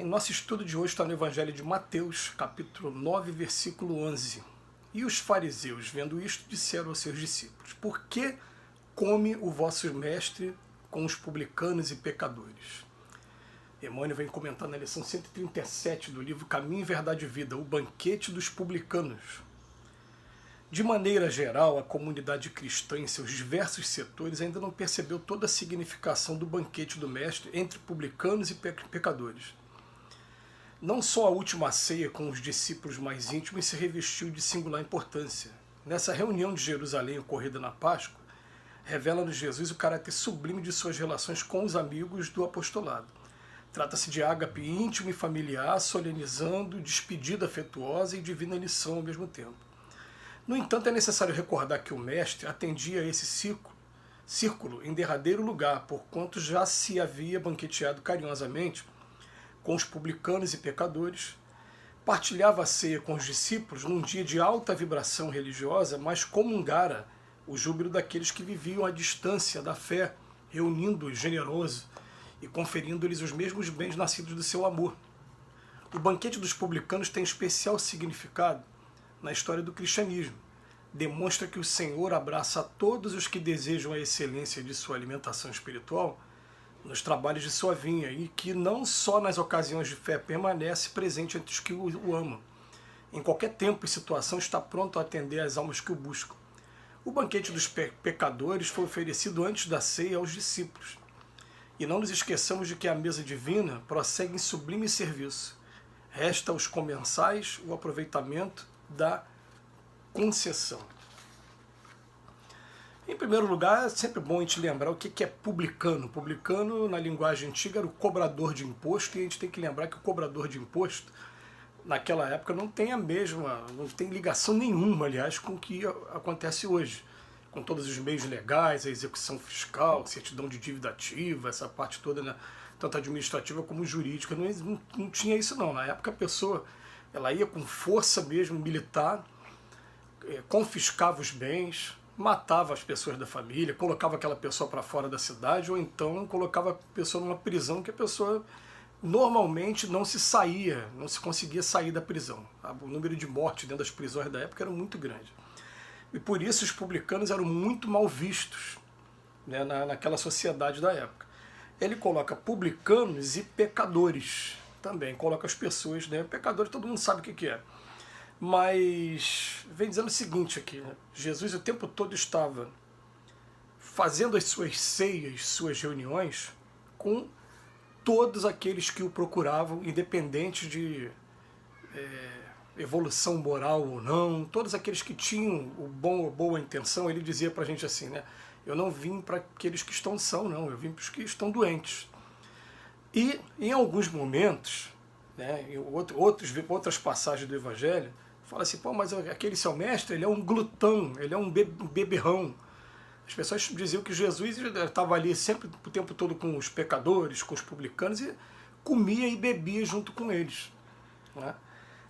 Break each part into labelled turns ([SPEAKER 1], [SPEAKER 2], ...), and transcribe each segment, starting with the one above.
[SPEAKER 1] Bem, nosso estudo de hoje está no Evangelho de Mateus, capítulo 9, versículo 11. E os fariseus, vendo isto, disseram aos seus discípulos: Por que come o vosso mestre com os publicanos e pecadores? Emmanuel vem comentando na lição 137 do livro Caminho, Verdade e Vida, o banquete dos publicanos. De maneira geral, a comunidade cristã em seus diversos setores ainda não percebeu toda a significação do banquete do mestre entre publicanos e pecadores. Não só a última ceia com os discípulos mais íntimos se revestiu de singular importância. Nessa reunião de Jerusalém ocorrida na Páscoa, revela-nos Jesus o caráter sublime de suas relações com os amigos do apostolado. Trata-se de ágape íntimo e familiar, solenizando despedida afetuosa e divina lição ao mesmo tempo. No entanto, é necessário recordar que o mestre atendia a esse círculo em derradeiro lugar, porquanto já se havia banqueteado carinhosamente com os publicanos e pecadores, partilhava a ceia com os discípulos num dia de alta vibração religiosa, mas comungara o júbilo daqueles que viviam à distância da fé, reunindo-os generoso e conferindo-lhes os mesmos bens nascidos do seu amor. O banquete dos publicanos tem especial significado na história do cristianismo. Demonstra que o Senhor abraça a todos os que desejam a excelência de sua alimentação espiritual nos trabalhos de sua vinha, e que não só nas ocasiões de fé permanece presente entre os que o amam. Em qualquer tempo e situação está pronto a atender às almas que o buscam. O banquete dos pecadores foi oferecido antes da ceia aos discípulos. E não nos esqueçamos de que a mesa divina prossegue em sublime serviço. Resta aos comensais o aproveitamento da concessão. Em primeiro lugar, é sempre bom a gente lembrar o que é publicano. Publicano, na linguagem antiga, era o cobrador de imposto, e a gente tem que lembrar que o cobrador de imposto, naquela época, não tem ligação nenhuma, aliás, com o que acontece hoje. Com todos os meios legais, a execução fiscal, certidão de dívida ativa, essa parte toda, né, tanto administrativa como jurídica, não tinha isso não. Na época a pessoa ela ia com força mesmo militar, confiscava os bens, matava as pessoas da família, colocava aquela pessoa para fora da cidade, ou então colocava a pessoa numa prisão que a pessoa normalmente não se conseguia sair da prisão. O número de mortes dentro das prisões da época era muito grande. E por isso os publicanos eram muito mal vistos, né, naquela sociedade da época. Ele coloca publicanos e pecadores também, coloca as pessoas, né, pecadores todo mundo sabe o que é. Mas vem dizendo o seguinte aqui, né? Jesus o tempo todo estava fazendo as suas ceias, suas reuniões, com todos aqueles que o procuravam, independente de evolução moral ou não, todos aqueles que tinham boa intenção. Ele dizia pra gente assim, né? Eu não vim para aqueles que estão sãos, não, eu vim para os que estão doentes. E em alguns momentos, né, em outras passagens do Evangelho, fala assim, pô, mas aquele seu mestre, ele é um glutão, ele é um beberrão. As pessoas diziam que Jesus estava ali sempre o tempo todo com os pecadores, com os publicanos, e comia e bebia junto com eles, né?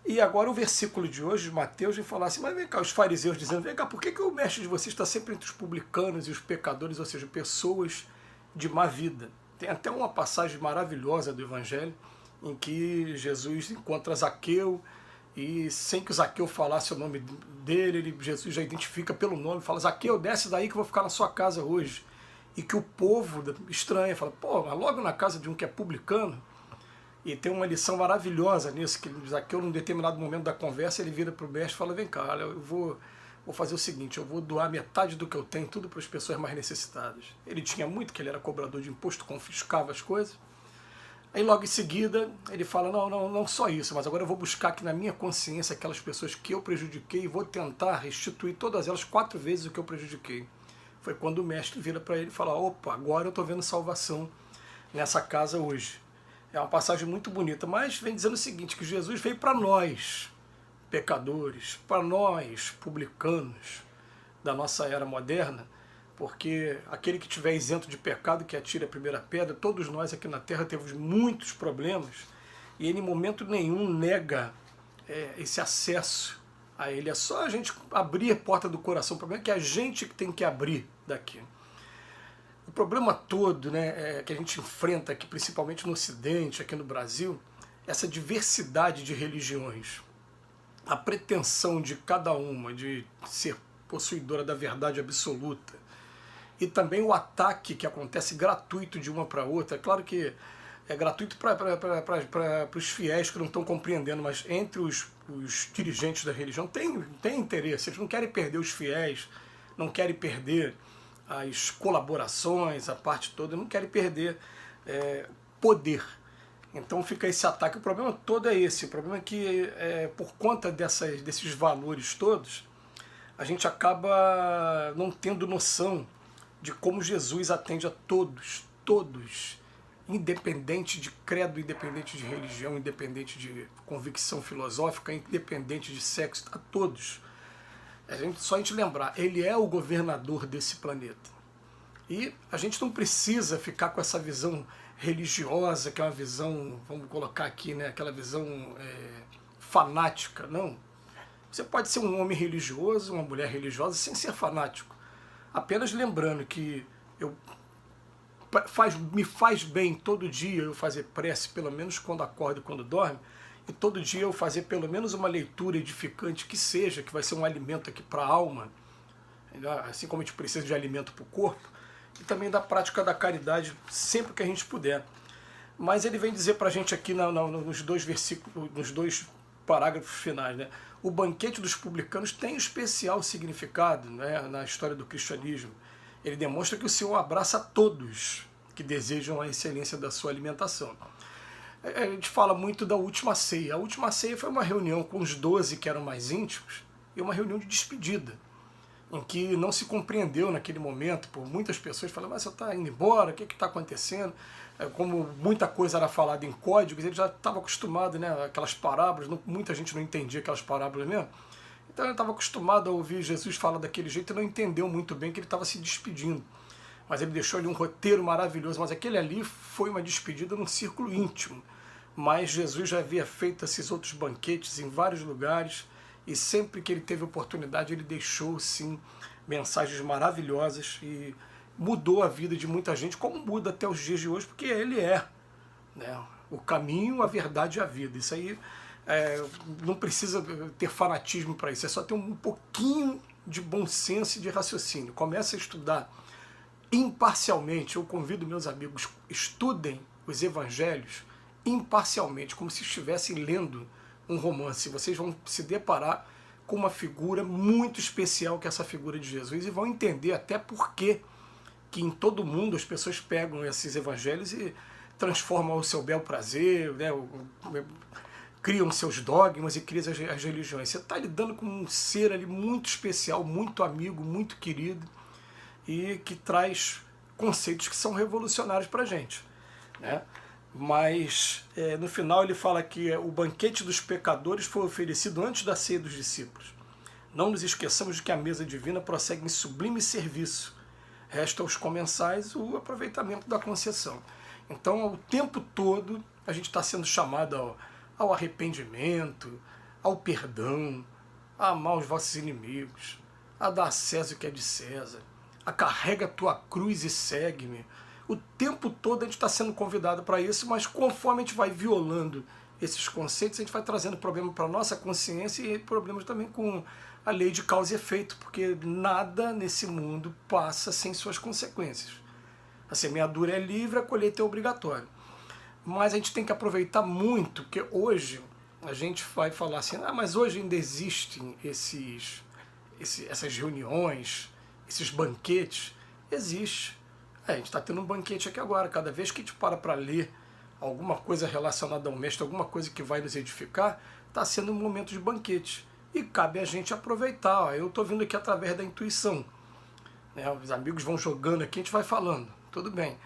[SPEAKER 1] E agora o versículo de hoje de Mateus vai falar assim, mas vem cá, os fariseus dizendo, vem cá, por que o mestre de vocês está sempre entre os publicanos e os pecadores, ou seja, pessoas de má vida? Tem até uma passagem maravilhosa do Evangelho em que Jesus encontra Zaqueu, e sem que o Zaqueu falasse o nome dele, Jesus já identifica pelo nome, fala, Zaqueu, desce daí que eu vou ficar na sua casa hoje. E que o povo estranha, fala, pô, mas logo na casa de um que é publicano. E tem uma lição maravilhosa nisso, que Zaqueu, num determinado momento da conversa, ele vira para o mestre e fala, vem cá, olha, eu vou fazer o seguinte, eu vou doar metade do que eu tenho, tudo para as pessoas mais necessitadas. Ele tinha muito, que ele era cobrador de imposto, confiscava as coisas. Aí logo em seguida ele fala, não só isso, mas agora eu vou buscar aqui na minha consciência aquelas pessoas que eu prejudiquei e vou tentar restituir todas elas 4 vezes o que eu prejudiquei. Foi quando o mestre vira para ele e fala, opa, agora eu estou vendo salvação nessa casa hoje. É uma passagem muito bonita, mas vem dizendo o seguinte, que Jesus veio para nós, pecadores, para nós, publicanos da nossa era moderna, porque aquele que estiver isento de pecado, que atire a primeira pedra. Todos nós aqui na Terra temos muitos problemas, e ele em momento nenhum nega esse acesso a ele. É só a gente abrir a porta do coração. O problema é que a gente que tem que abrir daqui. O problema todo, né, que a gente enfrenta aqui, principalmente no Ocidente, aqui no Brasil, essa diversidade de religiões, a pretensão de cada uma de ser possuidora da verdade absoluta, e também o ataque que acontece gratuito de uma para outra. É claro que é gratuito para os fiéis que não estão compreendendo, mas entre os dirigentes da religião tem interesse, eles não querem perder os fiéis, não querem perder as colaborações, a parte toda, não querem perder poder. Então fica esse ataque. O problema todo é esse. O problema é que, por conta desses valores todos, a gente acaba não tendo noção de como Jesus atende a todos, independente de credo, independente de religião, independente de convicção filosófica, independente de sexo, a todos. Só a gente lembrar, ele é o governador desse planeta. E a gente não precisa ficar com essa visão religiosa, que é uma visão, vamos colocar aqui, né, aquela visão fanática, não. Você pode ser um homem religioso, uma mulher religiosa, sem ser fanático. Apenas lembrando que me faz bem todo dia eu fazer prece, pelo menos quando acordo e quando dorme, e todo dia eu fazer pelo menos uma leitura edificante que seja, que vai ser um alimento aqui para a alma, assim como a gente precisa de alimento para o corpo, e também da prática da caridade sempre que a gente puder. Mas ele vem dizer para a gente aqui nos dois versículos, nos dois parágrafos finais, né? O banquete dos publicanos tem especial significado, né, na história do cristianismo. Ele demonstra que o Senhor abraça a todos que desejam a excelência da sua alimentação. A gente fala muito da última ceia. A última ceia foi uma reunião com os 12 que eram mais íntimos e uma reunião de despedida, em que não se compreendeu naquele momento, por muitas pessoas falando, mas você está indo embora, o que está acontecendo? Como muita coisa era falada em códigos, ele já estava acostumado, né, aquelas parábolas, muita gente não entendia aquelas parábolas mesmo, então ele estava acostumado a ouvir Jesus falar daquele jeito e não entendeu muito bem que ele estava se despedindo. Mas ele deixou ali um roteiro maravilhoso, mas aquele ali foi uma despedida num círculo íntimo. Mas Jesus já havia feito esses outros banquetes em vários lugares, e sempre que ele teve oportunidade, ele deixou, sim, mensagens maravilhosas e mudou a vida de muita gente, como muda até os dias de hoje, porque ele é, né, o caminho, a verdade e a vida. Isso aí não precisa ter fanatismo para isso, é só ter um pouquinho de bom senso e de raciocínio. Comece a estudar imparcialmente. Eu convido meus amigos, estudem os evangelhos imparcialmente, como se estivessem lendo um romance. Vocês vão se deparar com uma figura muito especial, que é essa figura de Jesus, e vão entender até por que em todo mundo as pessoas pegam esses evangelhos e transformam ao seu bel prazer, né, criam seus dogmas e criam as religiões. Você está lidando com um ser ali muito especial, muito amigo, muito querido, e que traz conceitos que são revolucionários para a gente, né? Mas no final ele fala que o banquete dos pecadores foi oferecido antes da ceia dos discípulos. Não nos esqueçamos de que a mesa divina prossegue em sublime serviço. Resta aos comensais o aproveitamento da concessão. Então, o tempo todo, a gente está sendo chamado ao arrependimento, ao perdão, a amar os vossos inimigos, a dar a César o que é de César, a carrega a tua cruz e segue-me. O tempo todo a gente está sendo convidado para isso, mas conforme a gente vai violando esses conceitos, a gente vai trazendo problema para a nossa consciência e problemas também com a lei de causa e efeito, porque nada nesse mundo passa sem suas consequências. A semeadura é livre, a colheita é obrigatória. Mas a gente tem que aproveitar muito, porque hoje a gente vai falar assim, mas hoje ainda existem essas reuniões, esses banquetes. Existe. A gente está tendo um banquete aqui agora. Cada vez que a gente para ler alguma coisa relacionada ao mestre, alguma coisa que vai nos edificar, está sendo um momento de banquete. E cabe a gente aproveitar. Eu estou vindo aqui através da intuição, né? Os amigos vão jogando aqui, a gente vai falando. Tudo bem.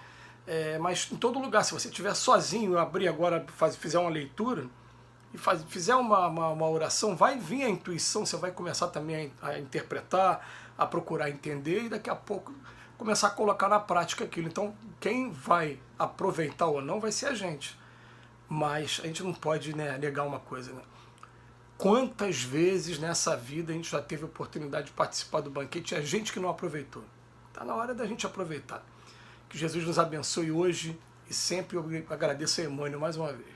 [SPEAKER 1] Mas em todo lugar, se você estiver sozinho, abrir agora, fizer uma leitura, e fizer uma oração, vai vir a intuição, você vai começar também a interpretar, a procurar entender, e daqui a pouco começar a colocar na prática aquilo. Então, quem vai aproveitar ou não vai ser a gente. Mas a gente não pode, né, negar uma coisa, né? Quantas vezes nessa vida a gente já teve a oportunidade de participar do banquete e a gente que não aproveitou? Está na hora da gente aproveitar. Que Jesus nos abençoe hoje e sempre. Eu agradeço a Emmanuel mais uma vez.